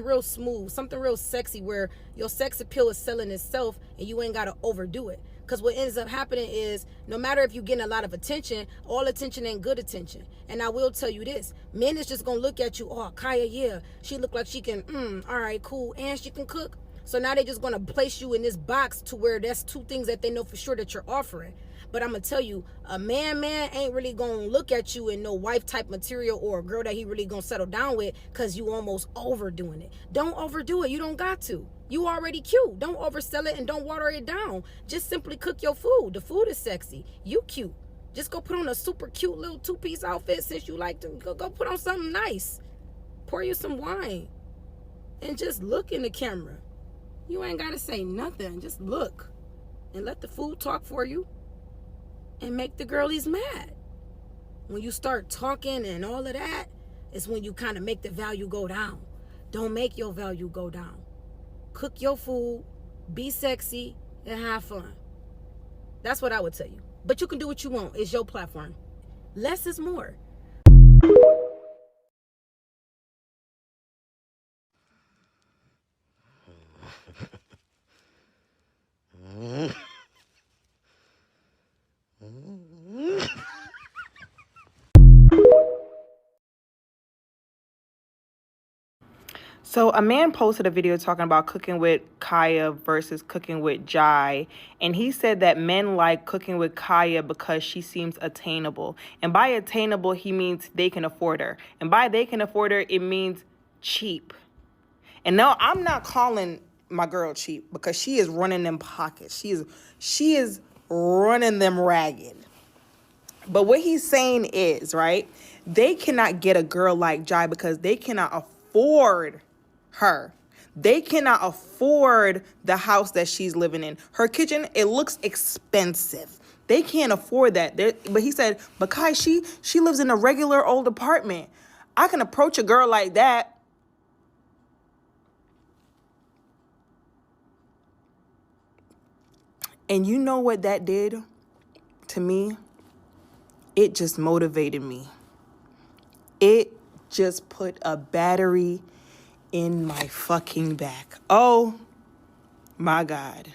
real smooth, something real sexy where your sex appeal is selling itself and you ain't got to overdo it. Because what ends up happening is, no matter if you're getting a lot of attention, all attention ain't good attention. And I will tell you this, men is just going to look at you, oh, Kaya, yeah, she look like she can, all right, cool, and she can cook. So now they're just going to place you in this box to where that's two things that they know for sure that you're offering. But I'm going to tell you, a man ain't really going to look at you in no wife type material or a girl that he really going to settle down with because you almost overdoing it. Don't overdo it. You don't got to. You already cute. Don't oversell it and don't water it down. Just simply cook your food. The food is sexy. You cute. Just go put on a super cute little two-piece outfit since you like to. Go put on something nice. Pour you some wine. And just look in the camera. You ain't got to say nothing. Just look. And let the food talk for you. And make the girlies mad. When you start talking and all of that, it's when you kind of make the value go down. Don't make your value go down. Cook your food, be sexy, and have fun. That's what I would tell you. But you can do what you want. It's your platform. Less is more.
So a man posted a video talking about cooking with Kaya versus cooking with Jai, and he said that men like cooking with Kaya because she seems attainable. And by attainable, he means they can afford her. And by they can afford her, it means cheap. And no, I'm not calling my girl cheap because she is running them pockets. She is running them ragged. But what he's saying is, right, they cannot get a girl like Jai because they cannot afford her. They cannot afford the house that she's living in. Her kitchen, it looks expensive. They can't afford that. But he said, but Kai, she lives in a regular old apartment. I can approach a girl like that. And you know what that did to me? It just motivated me. It just put a battery in my fucking back. Oh my God.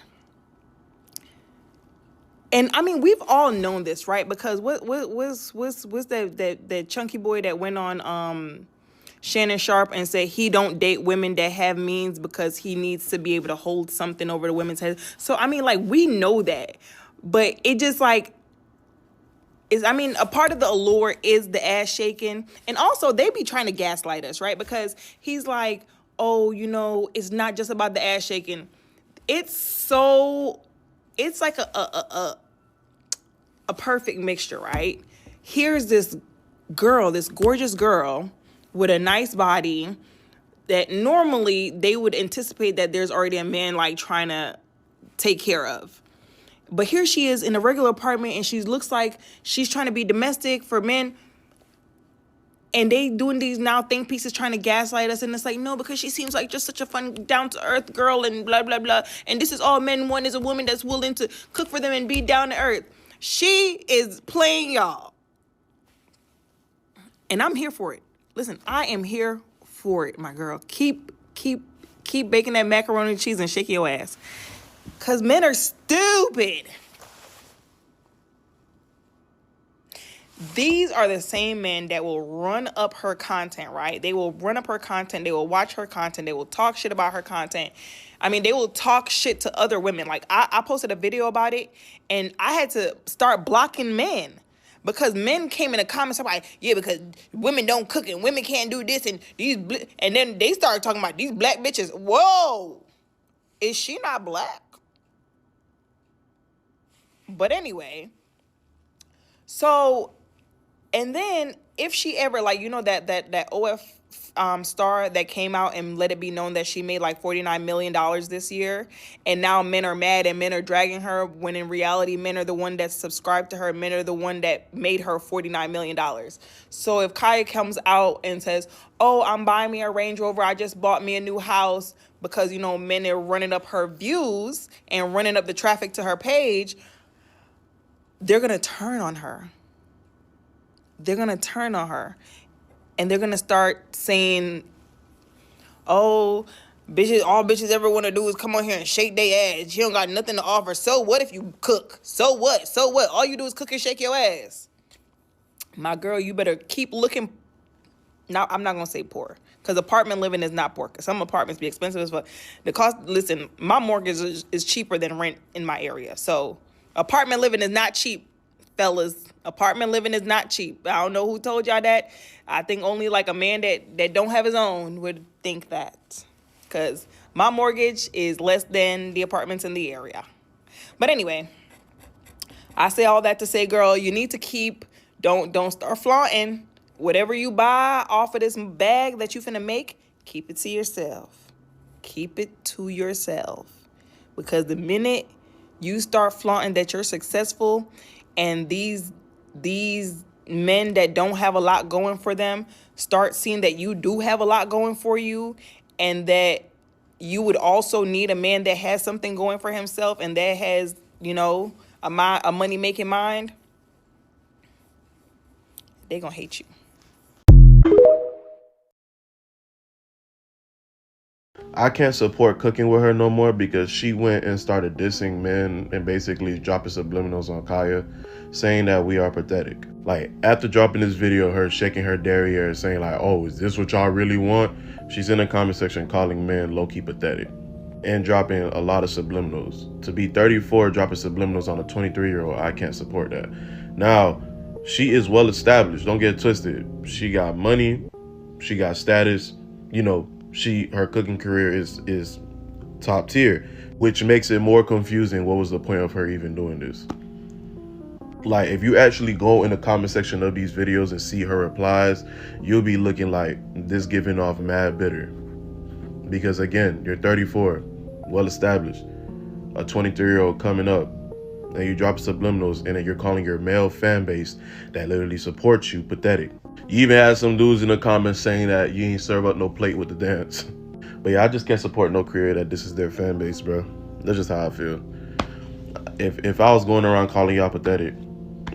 And I mean, we've all known this, right? Because what's that chunky boy that went on Shannon Sharp and said he don't date women that have means because he needs to be able to hold something over the women's head. So I mean, like, we know that, but it just like is, I mean, a part of the allure is the ass shaking. And also they be trying to gaslight us, right? Because he's like, oh, it's not just about the ass shaking. It's like a perfect mixture, right? Here's this girl, this gorgeous girl with a nice body that normally they would anticipate that there's already a man like trying to take care of. But here she is in a regular apartment and she looks like she's trying to be domestic for men.
And they doing these now think pieces trying to gaslight us. And it's like, no, because she seems like just such a fun, down-to-earth girl and blah, blah, blah. And this is all men want is a woman that's willing to cook for them and be down to earth. She is playing y'all. And I'm here for it. Listen, I am here for it, my girl. Keep baking that macaroni and cheese and shake your ass. Because men are stupid. These are the same men that will run up her content, right? They will run up her content. They will watch her content. They will talk shit about her content. I mean, they will talk shit to other women. Like, I posted a video about it, and I had to start blocking men. Because men came in the comments like, yeah, because women don't cook and women can't do this and these, and then they started talking about these black bitches. Whoa, is she not black? But anyway, so, and then if she ever, like, you know, that OF star that came out and let it be known that she made like $49 million this year, and now men are mad and men are dragging her, when in reality men are the one that subscribed to her, men are the one that made her $49 million. So if Kaya comes out and says, oh, I'm buying me a Range Rover, I just bought me a new house, because, you know, men are running up her views and running up the traffic to her page, they're gonna turn on her. They're gonna turn on her. And they're going to start saying, oh, bitches, all bitches ever want to do is come on here and shake their ass. You don't got nothing to offer. So what if you cook? So what? So what? All you do is cook and shake your ass. My girl, you better keep looking. Now, I'm not going to say poor, because apartment living is not poor. Some apartments be expensive as fuck. The cost, listen, my mortgage is cheaper than rent in my area. So apartment living is not cheap, fellas. Apartment living is not cheap. I don't know who told y'all that. I think only like a man that don't have his own would think that. Because my mortgage is less than the apartments in the area. But anyway, I say all that to say, girl, you need to keep, don't start flaunting. Whatever you buy off of this bag that you finna make, keep it to yourself. Keep it to yourself. Because the minute you start flaunting that you're successful, and these men that don't have a lot going for them start seeing that you do have a lot going for you, and that you would also need a man that has something going for himself and that has, you know, a money-making mind, they gonna hate you.
I can't support cooking with her no more, because she went and started dissing men and basically dropping subliminals on Kaya, saying that we are pathetic. Like, after dropping this video, her shaking her derriere, saying like, oh, is this what y'all really want? She's in the comment section calling men low-key pathetic and dropping a lot of subliminals. To be 34, dropping subliminals on a 23-year-old, I can't support that. Now, she is well established. Don't get it twisted. She got money. She got status. You know, her cooking career is top tier, which makes it more confusing. What was the point of her even doing this? Like, if you actually go in the comment section of these videos and see her replies, you'll be looking like this giving off mad bitter. Because again, you're 34, well established, a 23-year-old coming up, and you drop subliminals, and then you're calling your male fan base that literally supports you pathetic. You even had some dudes in the comments saying that you ain't serve up no plate with the dance. But yeah, I just can't support no creator that this is their fan base, bro. That's just how I feel. If I was going around calling y'all pathetic,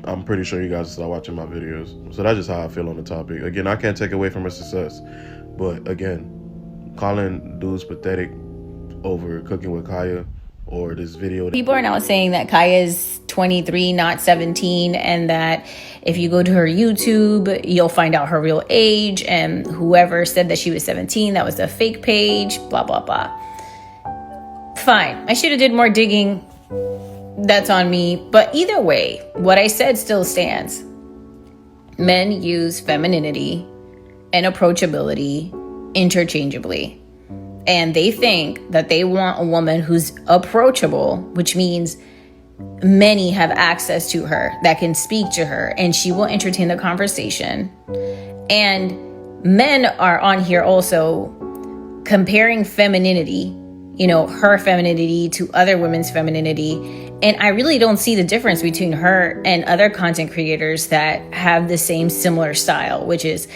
I'm pretty sure you guys would start watching my videos. So that's just how I feel on the topic. Again, I can't take away from her success. But again, calling dudes pathetic over cooking with Kaya, or this video.
People are now saying that Kaya is 23, not 17, and that if you go to her YouTube, you'll find out her real age, and whoever said that she was 17, that was a fake page, blah, blah, blah. Fine. I should have did more digging. That's on me. But either way, what I said still stands. Men use femininity and approachability interchangeably. And they think that they want a woman who's approachable, which means many have access to her that can speak to her and she will entertain the conversation. And men are on here also comparing femininity, you know, her femininity to other women's femininity. And I really don't see the difference between her and other content creators that have the same similar style, which is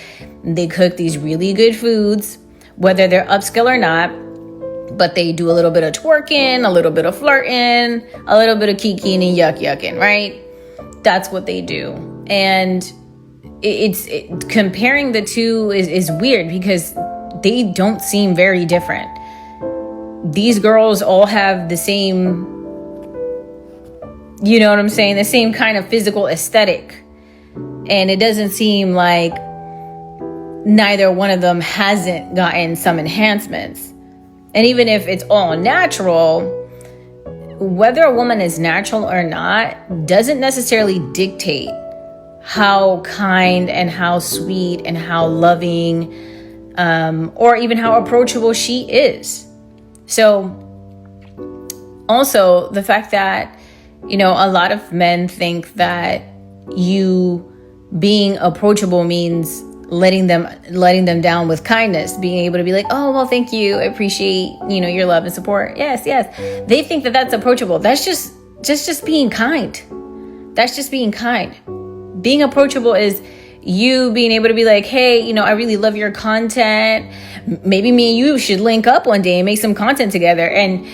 They cook these really good foods, whether they're upscale or not, but they do a little bit of twerking, a little bit of flirting, a little bit of kikiing and yucking, right? That's what they do. And comparing the two is weird because they don't seem very different. These girls all have the same, you know what I'm saying? The same kind of physical aesthetic. And it doesn't seem like neither one of them hasn't gotten some enhancements. And even if it's all natural, whether a woman is natural or not doesn't necessarily dictate how kind and how sweet and how loving or even how approachable she is. So also the fact that, you know, a lot of men think that you being approachable means letting them down with kindness, being able to be like, oh, well, thank you. I appreciate, you know, your love and support. Yes. They think that that's approachable. That's just being kind. That's just being kind. Being approachable is you being able to be like, hey, you know, I really love your content. Maybe me and you should link up one day and make some content together. And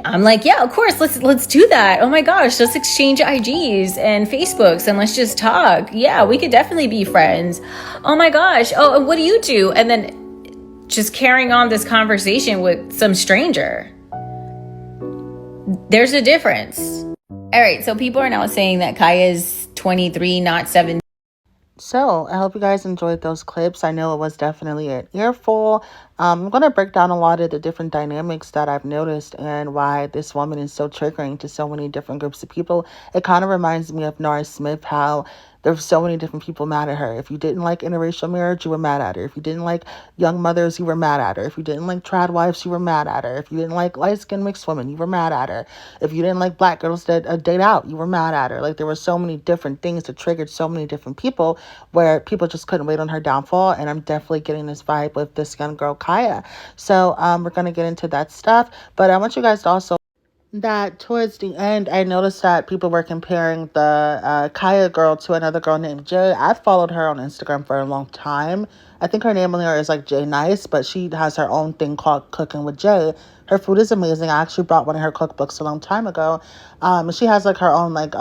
I'm like, yeah, of course, let's do that. Oh my gosh, let's exchange IGs and Facebooks and let's just talk. Yeah, we could definitely be friends. Oh my gosh. Oh, and what do you do? And then just carrying on this conversation with some stranger. There's a difference. All right, so people are now saying that Kaya's 23, not 17.
So I hope you guys enjoyed those clips. I know it was definitely an earful. I'm going to break down a lot of the different dynamics that I've noticed and why this woman is so triggering to so many different groups of people. It kind of reminds me of Nora Smith, how there's so many different people mad at her. If you didn't like interracial marriage, you were mad at her. If you didn't like young mothers, you were mad at her. If you didn't like trad wives, you were mad at her. If you didn't like light-skinned mixed women, you were mad at her. If you didn't like black girls that date out, you were mad at her. Like, there were so many different things that triggered so many different people where people just couldn't wait on her downfall. And I'm definitely getting this vibe with this young girl, Kaya. So we're going to get into that stuff. But I want you guys to also that towards the end, I noticed that people were comparing the Kaya girl to another girl named Jay. I've followed her on Instagram for a long time. I think her name on there is like Jay Nice, but she has her own thing called Cooking with Jay. Her food is amazing. I actually brought one of her cookbooks a long time ago. She has like her own like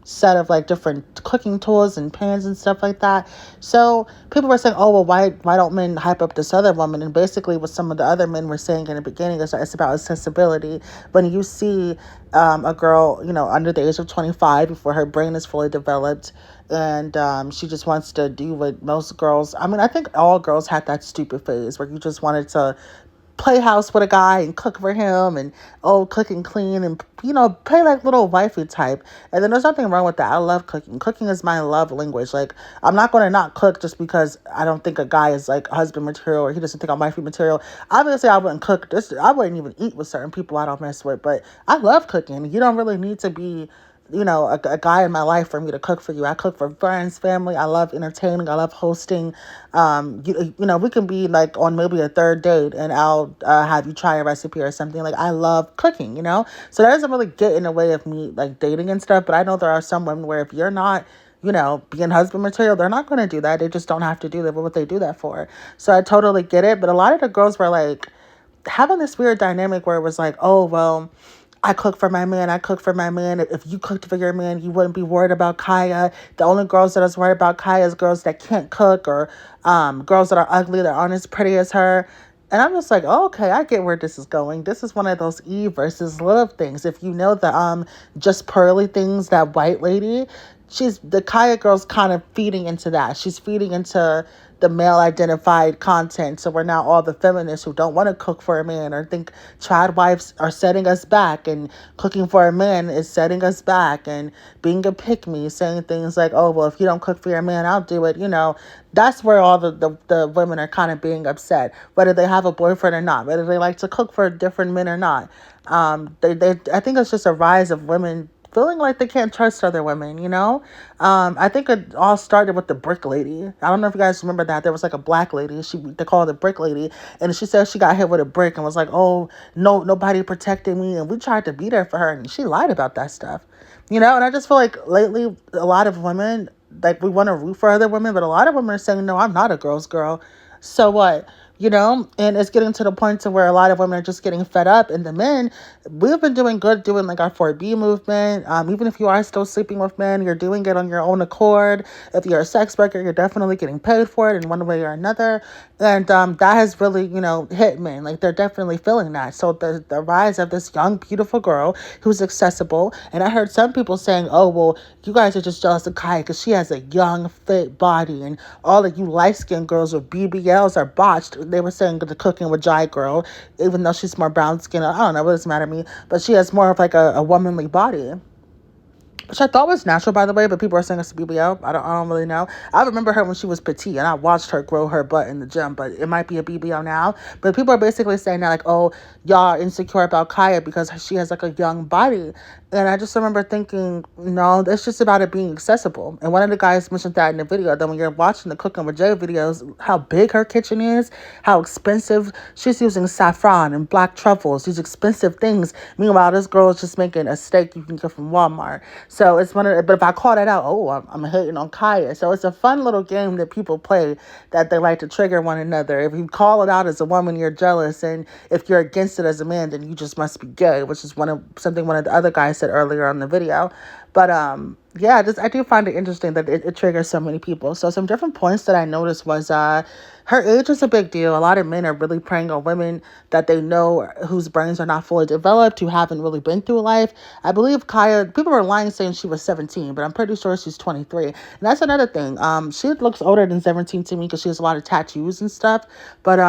set of like different cooking tools and pans and stuff like that. So people were saying, oh, well, why don't men hype up this other woman? And basically what some of the other men were saying in the beginning is that it's about accessibility. When you see a girl, you know, under the age of 25, before her brain is fully developed, and she just wants to do what most girls, I mean, I think all girls had that stupid phase where you just wanted to play house with a guy and cook for him and cook and clean and, you know, play like little wifey type. And then there's nothing wrong with that. I love cooking. Cooking is my love language. Like, I'm not going to not cook just because I don't think a guy is like husband material or he doesn't think I'm wifey material. Obviously, I wouldn't cook this. I wouldn't even eat with certain people I don't mess with, but I love cooking. You don't really need to be, you know, a guy in my life for me to cook for you. I cook for friends, family. I love entertaining. I love hosting. You know, we can be like on maybe a third date and I'll have you try a recipe or something. Like, I love cooking, you know? So that doesn't really get in the way of me like dating and stuff. But I know there are some women where if you're not, you know, being husband material, they're not going to do that. They just don't have to do that. What they do that for? So I totally get it. But a lot of the girls were like having this weird dynamic where it was like, oh, well, I cook for my man. I cook for my man. If you cooked for your man, you wouldn't be worried about Kaya. The only girls that is worried about Kaya is girls that can't cook or girls that are ugly, that aren't as pretty as her. And I'm just like, oh, okay, I get where this is going. This is one of those Eve versus Lilith things. If you know the just pearly things, that white lady, the Kaya girl's kind of feeding into that. She's feeding into the male identified content. So we're now all the feminists who don't want to cook for a man or think trad wives are setting us back and cooking for a man is setting us back, and being a pick-me, saying things like, oh, well, if you don't cook for your man, I'll do it. You know, that's where all the women are kind of being upset, whether they have a boyfriend or not, whether they like to cook for different men or not. I think it's just a rise of women feeling like they can't trust other women, you know? I think it all started with the brick lady. I don't know if you guys remember that. There was like a black lady. They called her the brick lady. And she said she got hit with a brick and was like, oh, no, nobody protected me. And we tried to be there for her. And she lied about that stuff, you know? And I just feel like lately, a lot of women, like we want to root for other women, but a lot of women are saying, no, I'm not a girl's girl. So what? And it's getting to the point to where a lot of women are just getting fed up. And the men, we've been doing good doing like our 4B movement. Even if you are still sleeping with men, you're doing it on your own accord. If you're a sex worker, you're definitely getting paid for it in one way or another. And that has really, hit men. Like they're definitely feeling that. So the rise of this young, beautiful girl who's accessible. And I heard some people saying, oh, well, you guys are just jealous of Kai because she has a young, fit body. And all of you light-skinned girls with BBLs are botched. They were saying the cooking with Jai girl, even though she's more brown-skinned. I don't know, what does it matter to me? But she has more of like a womanly body, which I thought was natural, by the way, but people are saying it's a BBL. I don't really know. I remember her when she was petite, and I watched her grow her butt in the gym, but it might be a BBL now. But people are basically saying that, like, oh, y'all are insecure about Kaya because she has, like, a young body. And I just remember thinking, no, that's just about it being accessible. And one of the guys mentioned that in the video, that when you're watching the Cooking with Jay videos, how big her kitchen is, how expensive. She's using saffron and black truffles, these expensive things. Meanwhile, this girl is just making a steak you can get from Walmart. So it's but if I call that out, oh, I'm hating on Kaya. So it's a fun little game that people play that they like to trigger one another. If you call it out as a woman, you're jealous. And if you're against it as a man, then you just must be gay, which is something one of the other guys said earlier on the video. But yeah, I do find it interesting that it triggers so many people. So some different points that I noticed was her age is a big deal. A lot of men are really preying on women that they know whose brains are not fully developed, who haven't really been through life. I believe Kaya, people were lying saying she was 17, but I'm pretty sure she's 23. And that's another thing. She looks older than 17 to me because she has a lot of tattoos and stuff. But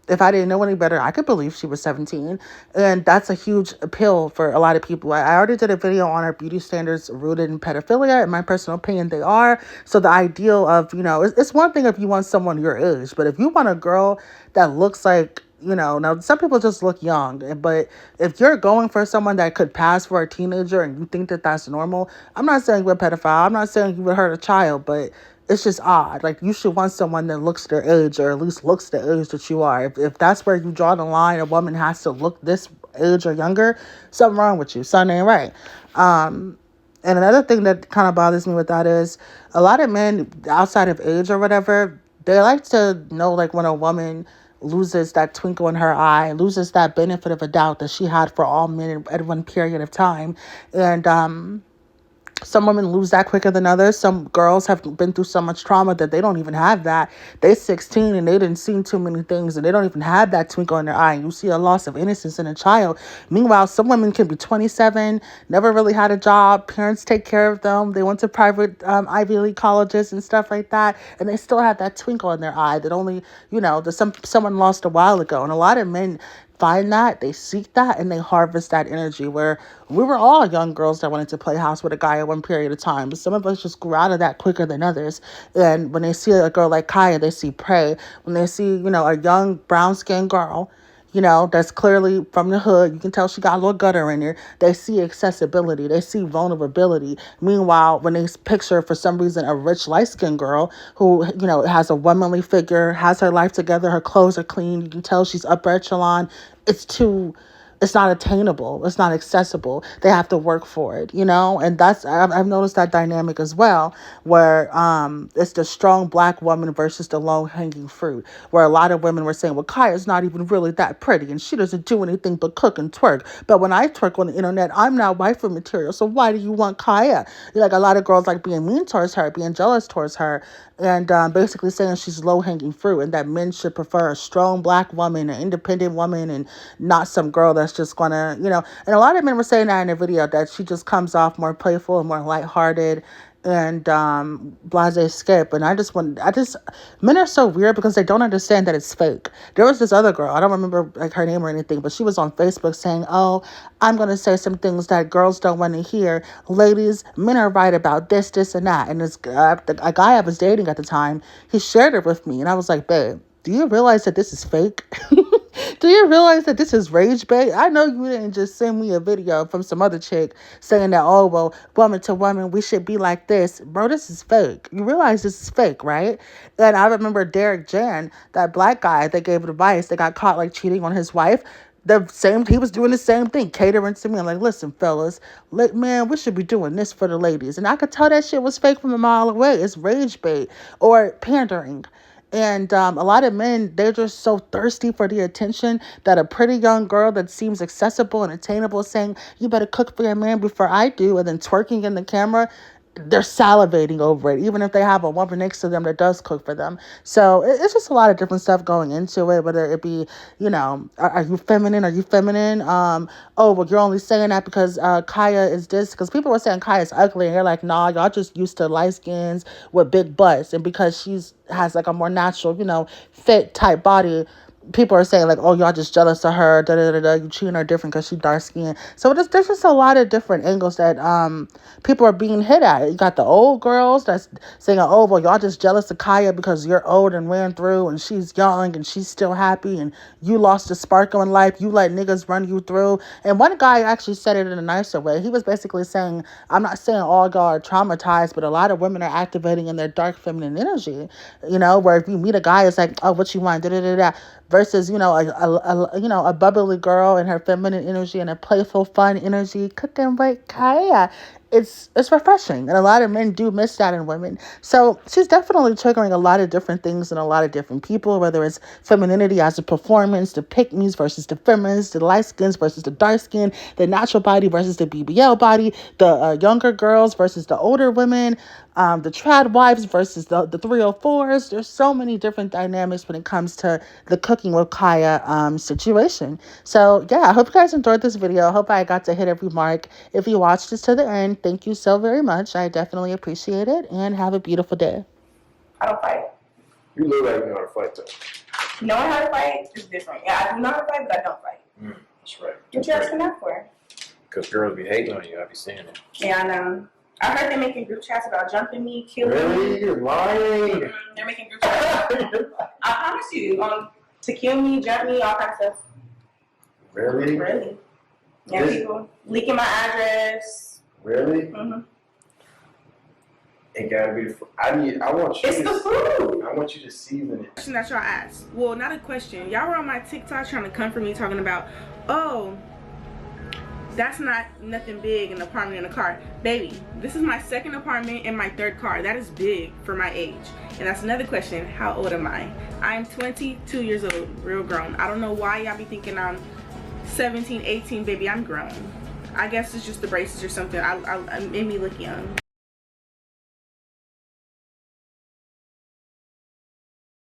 if I didn't know any better, I could believe she was 17. And that's a huge appeal for a lot of people. I already did a video on her beauty standards rooted in pedophilia. In my personal opinion, they are. So the ideal of, it's one thing if you want someone your age, but if you want a girl that looks like, now some people just look young, but if you're going for someone that could pass for a teenager and you think that that's normal, I'm not saying you're a pedophile. I'm not saying you would hurt a child, but it's just odd. Like, you should want someone that looks their age, or at least looks the age that you are. If that's where you draw the line, a woman has to look this age or younger, something wrong with you. Something ain't right. And another thing that kind of bothers me with that is a lot of men outside of age or whatever, they like to know, like, when a woman loses that twinkle in her eye, loses that benefit of a doubt that she had for all men at one period of time. And some women lose that quicker than others. Some girls have been through so much trauma that they don't even have that. They're 16 and they didn't see too many things and they don't even have that twinkle in their eye. And you see a loss of innocence in a child. Meanwhile, some women can be 27, never really had a job. Parents take care of them. They went to private Ivy League colleges and stuff like that. And they still have that twinkle in their eye that only, that someone lost a while ago. And a lot of men find that, they seek that, and they harvest that energy, where we were all young girls that wanted to play house with a guy at one period of time, but some of us just grew out of that quicker than others. And when they see a girl like Kaya, they see prey. When they see, a young brown-skinned girl, that's clearly from the hood, you can tell she got a little gutter in her, they see accessibility, they see vulnerability. Meanwhile, when they picture, for some reason, a rich light-skinned girl who, has a womanly figure, has her life together, her clothes are clean, you can tell she's upper echelon, it's not attainable. It's not accessible. They have to work for it, and I've noticed that dynamic as well, where it's the strong black woman versus the low hanging fruit, where a lot of women were saying, well, Kaya's not even really that pretty and she doesn't do anything but cook and twerk. But when I twerk on the internet, I'm now waifu material. So why do you want Kaya? Like, a lot of girls like being mean towards her, being jealous towards her, and basically saying she's low hanging fruit and that men should prefer a strong black woman, an independent woman, and not some girl that's just gonna, and a lot of men were saying that in the video, that she just comes off more playful and more lighthearted and blase skip. And men are so weird because they don't understand that it's fake. There was this other girl, I don't remember like her name or anything, but she was on Facebook saying, oh, I'm gonna say some things that girls don't want to hear. Ladies, men are right about this, and that. And this a guy I was dating at the time, he shared it with me, and I was like, babe, do you realize that this is fake? Do you realize that this is rage bait? I know you didn't just send me a video from some other chick saying that, oh, well, woman to woman, we should be like this. Bro, this is fake. You realize this is fake, right? And I remember Derek Jan, that black guy that gave advice, that got caught like cheating on his wife. he was doing the same thing, catering to me. I'm like, listen, fellas, man, we should be doing this for the ladies. And I could tell that shit was fake from a mile away. It's rage bait or pandering. And a lot of men, they're just so thirsty for the attention that a pretty young girl that seems accessible and attainable saying, you better cook for your man before I do, and then twerking in the camera, they're salivating over it, even if they have a woman next to them that does cook for them. So it's just a lot of different stuff going into it, whether it be, are you feminine? Are you feminine? Oh, well, you're only saying that because Kaya is this, because people were saying Kaya's ugly, and you're like, nah, y'all just used to light skins with big butts, and because has like a more natural, fit type body, people are saying like, oh, y'all just jealous of her, you treating her different because she's dark skinned. So there's just a lot of different angles that people are being hit at. You got the old girls that's saying, oh, well, y'all just jealous of Kaya because you're old and ran through and she's young and she's still happy and you lost the sparkle in life. You let niggas run you through. And one guy actually said it in a nicer way. He was basically saying, I'm not saying all y'all are traumatized, but a lot of women are activating in their dark feminine energy, where if you meet a guy, it's like, oh, what you want, versus, a bubbly girl and her feminine energy and a playful, fun energy, cooking with Kaya. It's refreshing, and a lot of men do miss that in women. So she's definitely triggering a lot of different things in a lot of different people, whether it's femininity as a performance, the pick-me's versus the feminists, the light skins versus the dark skin, the natural body versus the BBL body, the younger girls versus the older women, the trad wives versus the 304s. There's so many different dynamics when it comes to the cooking with Kaya situation. So yeah, I hope you guys enjoyed this video. I hope I got to hit every mark. If you watched this to the end, thank you so very much. I definitely appreciate it, and have a beautiful day.
I don't fight.
You look like you know how to fight, though.
Knowing how to fight is different. Yeah, I do know how to fight, but I don't fight.
That's right.
What you asking that for?
Because girls be hating on you. I be seeing it.
Yeah, I know. I heard they're making group chats about jumping me, killing me.
Really? You're lying.
They're making group chats. I promise you, to kill me, jump me, all kinds of stuff.
Really?
Really. Yeah, people leaking my address.
Really?
Mm-hmm.
It gotta be. I want you.
It's the food.
I want you to season it.
Question that y'all asked. Well, not a question. Y'all were on my TikTok trying to come for me, talking about, oh, that's not nothing big, an apartment and a car. Baby, this is my second apartment and my third car. That is big for my age. And that's another question. How old am I? I'm 22 years old, real grown. I don't know why y'all be thinking I'm 17, 18, baby. I'm grown. I guess it's just the braces or something. It made me look young.